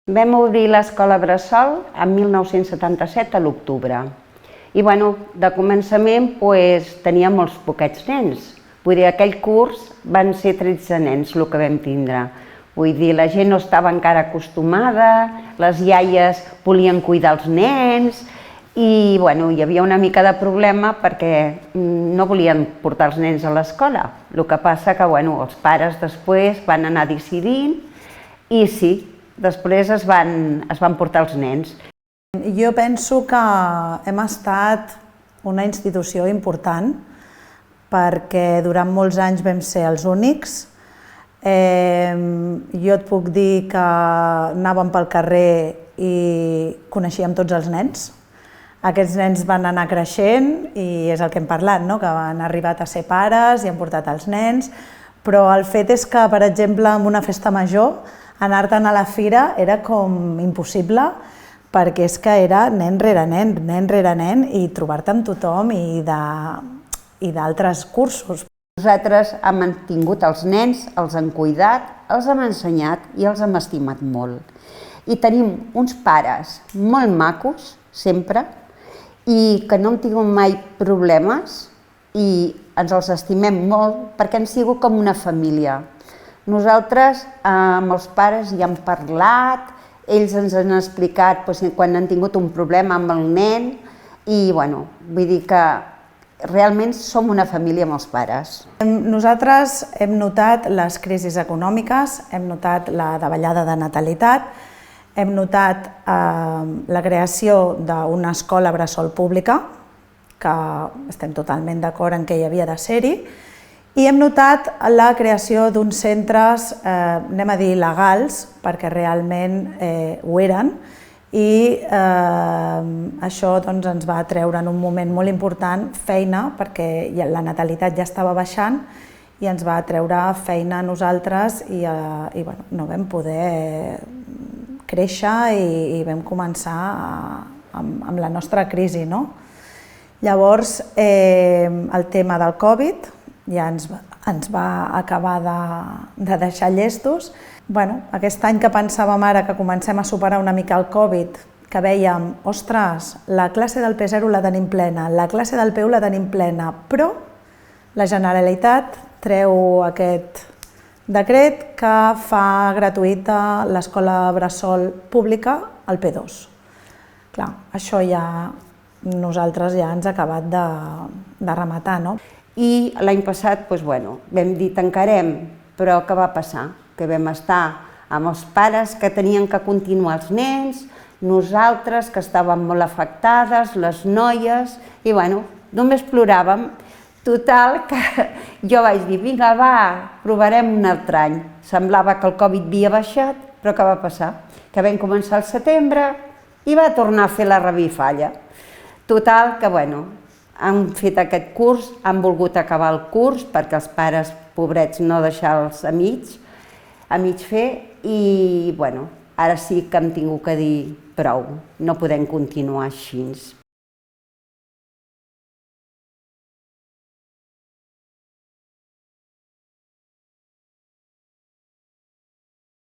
Vam obrir l'escola Bressol en 1977 a l'octubre. I de començament tenia molts poquets nens. Vull dir, aquell curs van ser 13 nens el que vam tindre. Vull dir, la gent no estava encara acostumada, les iaies volien cuidar els nens i hi havia una mica de problema perquè no volien portar els nens a l'escola. El que passa que els pares després van anar decidint i sí, després es van portar els nens. Jo penso que hem estat una institució important perquè durant molts anys vam ser els únics. Jo et puc dir que anàvem pel carrer i coneixíem tots els nens. Aquests nens van anar creixent i és el que hem parlat, que han arribat a ser pares i han portat els nens, però el fet és que, per exemple, en una festa major, anar-te'n a la fira era com impossible perquè és que era nen rere nen i trobar-te amb tothom i d'altres cursos. Nosaltres hem mantingut els nens, els hem cuidat, els hem ensenyat i els hem estimat molt. I tenim uns pares molt macos, sempre, i que no hem tingut mai problemes i ens els estimem molt perquè han sigut com una família. Nosaltres amb els pares hi hem parlat, ells ens han explicat quan han tingut un problema amb el nen i vull dir que realment som una família amb els pares. Nosaltres hem notat les crisis econòmiques, hem notat la davallada de natalitat, hem notat la creació d'una escola bressol pública, que estem totalment d'acord en què hi havia de ser-hi, i hem notat la creació d'uns centres, anem a dir, legals, perquè realment ho eren, i això ens va treure en un moment molt important feina, perquè la natalitat ja estava baixant, i ens va treure feina a nosaltres i no vam poder créixer i vam començar amb la nostra crisi. Llavors, el tema del Covid ja ens va acabar de deixar llestos. Aquest any que pensàvem ara que comencem a superar una mica el Covid, que vèiem, ostres, la classe del P0 la tenim plena, la classe del P1 la tenim plena, però la Generalitat treu aquest decret que fa gratuïta l'escola bressol pública al P2. Clar, això ja nosaltres ja ens ha acabat de rematar. I l'any passat vam dir tancarem, però què va passar? Que vam estar amb els pares que tenien que continuar els nens, nosaltres que estàvem molt afectades, les noies, i només ploràvem. Total, que jo vaig dir, vinga, va, provarem un altre any. Semblava que el Covid havia baixat, però què va passar? Que vam començar al setembre i va tornar a fer la revifalla. Total, que han fet aquest curs, han volgut acabar el curs perquè els pares, pobrets, no deixar-los a mig fer i ara sí que hem tingut que dir prou, no podem continuar així.